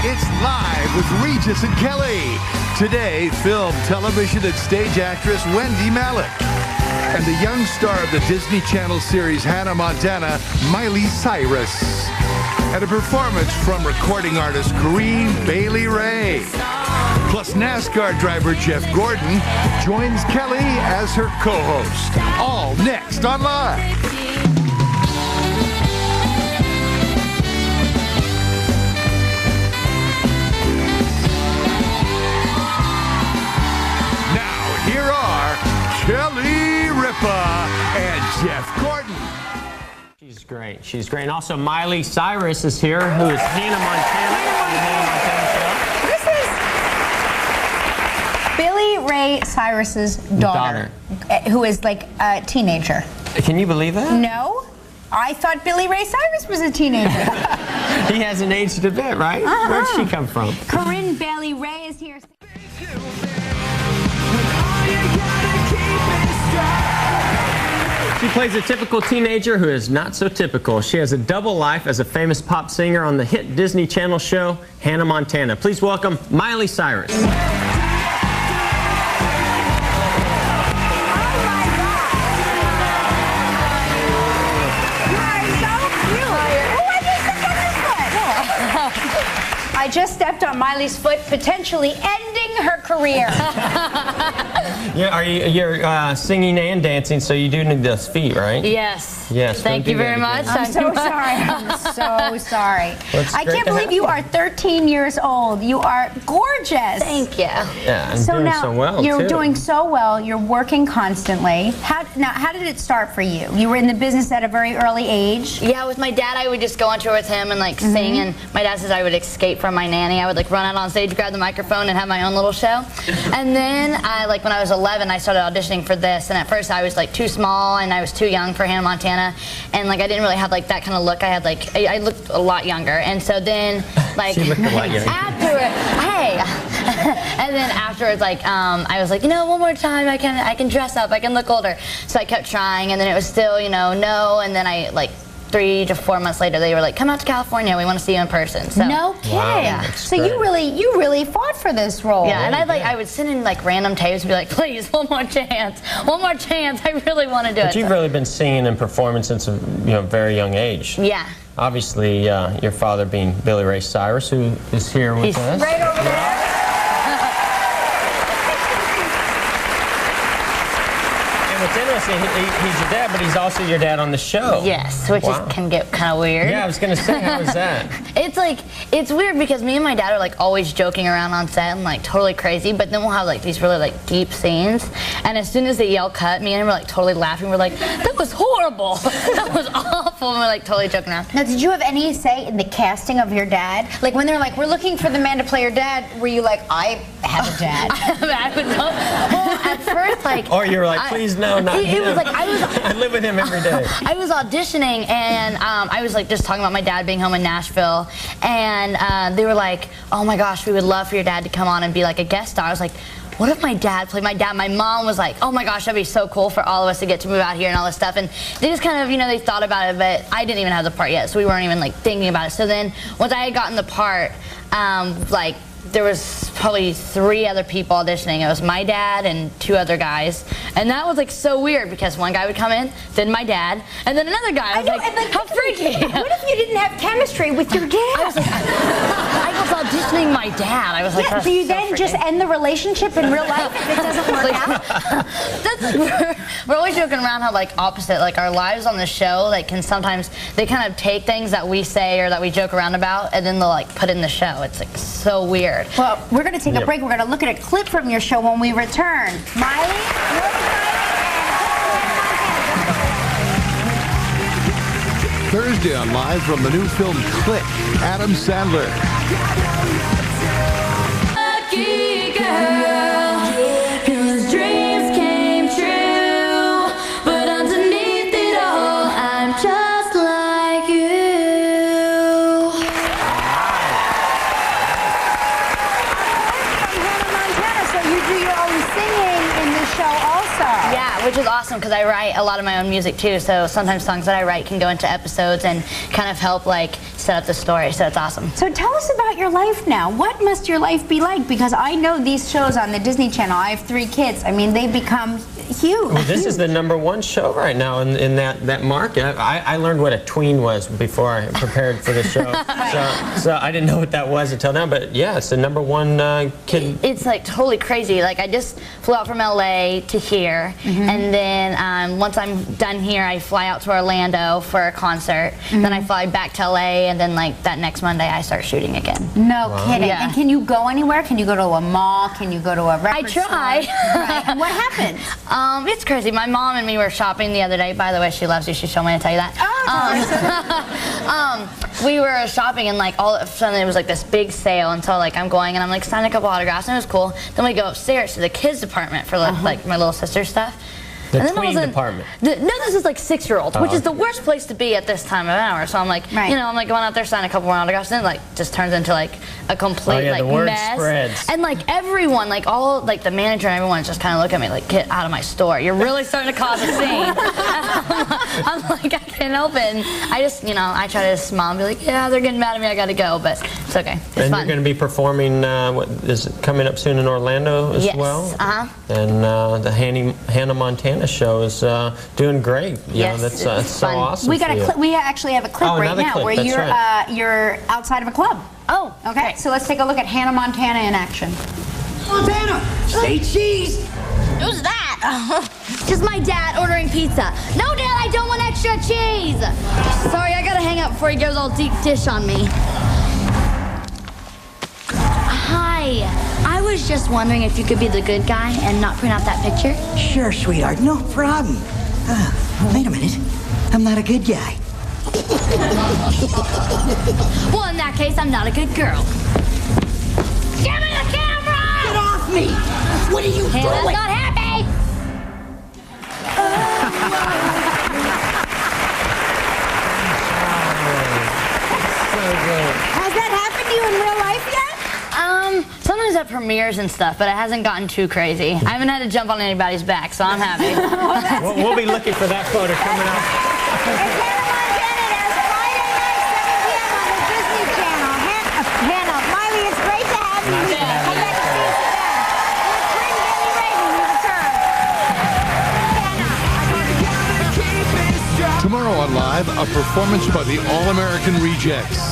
It's Live with Regis and Kelly. Today, film, television, and stage actress Wendy Malick. And the young star of the Disney Channel series Hannah Montana, Miley Cyrus. And a performance from recording artist Corinne Bailey Rae. Plus NASCAR driver Jeff Gordon joins Kelly as her co-host. All next on Live. Here are Kelly Ripa and Jeff Gordon. She's great. She's great. And also Miley Cyrus is here, who is Hannah Montana on the Hannah Montana show. This is Billy Ray Cyrus's daughter, who is like a teenager. Can you believe that? No. I thought Billy Ray Cyrus was a teenager. He hasn't aged a bit, right? Where'd she come from? Corinne Bailey Rae is here. She plays a typical teenager who is not so typical. She has a double life as a famous pop singer on the hit Disney Channel show, Hannah Montana. Please welcome Miley Cyrus. Oh my God. I just stepped on Miley's foot, potentially ending her career. Yeah, you're singing and dancing, so you do need those feet, right? Yes. Yes. Thank you very much. I'm so sorry. I'm so sorry. I can't believe you are 13 years old. You are gorgeous. Thank you. Yeah, and So doing now so well, you're too. doing so well. You're working constantly. How did it start for you? You were in the business at a very early age. Yeah, with my dad, I would just go on tour with him and like sing. And my dad says I would escape from my nanny. I would like run out on stage, grab the microphone, and have my own little show. And then when I was 11, I started auditioning for this. And at first, I was like too small and I was too young for Hannah Montana. And like I didn't really have like that kind of look. I had like I looked a lot younger. And so then like She looked a lot younger. and then afterwards, like I was like, you know, one more time, I can dress up, I can look older. So I kept trying, and then it was still, you know, no. And then I like 3 to 4 months later, they were like, come out to California, we want to see you in person. So, No kidding. Wow, yeah. So you really fought for this role. yeah, and I would send in like random tapes and be like, please, one more chance, I really want to do it. But you've really been singing and performing since a very young age. Yeah. Obviously, your father being Billy Ray Cyrus, who is here with us. Right over there. And what's interesting, he's your dad, but he's also your dad on the show. Yes, which can get kind of weird. Yeah, I was going to say, how is that? It's weird because me and my dad are like always joking around on set and like totally crazy, but then we'll have like these really like deep scenes, and as soon as they yell cut, me and him are like totally laughing. We're like, that was horrible. That was awful. And we're like totally joking around. Now, did you have any say in the casting of your dad? Like when they're like, we're looking for the man to play your dad, were you like, I have a dad? I would know. Well, at first, like... Or you were like, please no, not him. It was like, I live with him every day. I was auditioning, and I was like just talking about my dad being home in Nashville, and they were like, oh my gosh, we would love for your dad to come on and be like a guest star. I was like, what if my dad played my dad? My mom was like, oh my gosh, that'd be so cool for all of us to get to move out here and all this stuff. And they just kind of, you know, they thought about it, but I didn't even have the part yet, so we weren't even like thinking about it. So then once I had gotten the part, like there was probably 3 other people auditioning. It was my dad and 2 other guys, and that was like so weird because one guy would come in, then my dad, and then another guy. I was like, how freaky! What if you didn't have chemistry with your dad? I was auditioning my dad. I was like, yeah, do you then just end the relationship in real life if it doesn't work out? We're always joking around how like opposite, like our lives on the show, like can sometimes they kind of take things that we say or that we joke around about, and then they'll like put in the show. It's like so weird. Well, we're going to take a break. We're going to look at a clip from your show when we return. Miley? Thursday on Live from the new film Click, Adam Sandler. Lucky girl, whose dreams came true, but underneath it all, I'm just like you. From Hannah Montana, so you do your own singing in this show also. Yeah, which is awesome because I write a lot of my own music too. So sometimes songs that I write can go into episodes and kind of help like set up the story. So it's awesome. So tell us about your life now. What must your life be like? Because I know these shows on the Disney Channel. I have 3 kids. I mean, they become huge. Well, this is the #1 show right now in that market. I learned what a tween was before I prepared for the show. So I didn't know what that was until now. But yeah, it's the #1 kid. It's like totally crazy. Like I just flew out from LA to here, and then once I'm done here, I fly out to Orlando for a concert. Then I fly back to LA, and then like that next Monday, I start shooting again. No kidding. Yeah. And can you go anywhere? Can you go to a mall? Can you go to a record store? I try. Right. And what happens? It's crazy. My mom and me were shopping the other day. By the way, she loves you. She told me to tell you that. We were shopping, and like all of a sudden it was like this big sale, and so like I'm going and I'm like signing a couple autographs, and it was cool. Then we go upstairs to the kids department for like my little sister's stuff. The and then tween department. No, this is like 6-year-olds, which is the worst place to be at this time of hour. So I'm like, you know, I'm like going out there signing a couple more autographs, and then like just turns into like a complete like the word mess. spreads. And like everyone, like all like the manager and everyone just kind of look at me like, get out of my store. You're really starting to cause a scene. I'm like, I can't help it. And I just, you know, I try to smile and be like, yeah, they're getting mad at me. I got to go, but it's okay. It's and fun. you're going to be performing. What is it coming up soon in Orlando as well? Yes. And the Hannah Montana show is doing great. Yes, that's so fun. awesome. We got a clip. We actually have a clip right now clip. where That's you're right. you're outside of a club. Oh, Okay. So let's take a look at Hannah Montana in action. Montana, say cheese. Who's that? Just my dad ordering pizza. No, Dad, I don't want extra cheese. Sorry, I gotta hang up before he goes all deep dish on me. Hi, I was just wondering if you could be the good guy and not print out that picture. Sure, sweetheart, no problem. Wait a minute. I'm not a good guy. Well, in that case, I'm not a good girl. Give me the camera! Get off me! What are you Hannah's doing? not happy! Has that happened to you in real life yet? Sometimes at premieres and stuff, but it hasn't gotten too crazy. I haven't had to jump on anybody's back, so I'm happy. We'll be looking for that photo coming up. It's Hannah Montana. There's Friday night, 7 p.m. on the Disney Channel. Hannah, Miley, it's great to have you here. Come back and see us again. Let's bring Billy Raven to return. Hannah. Tomorrow on Live, a performance by the All-American Rejects.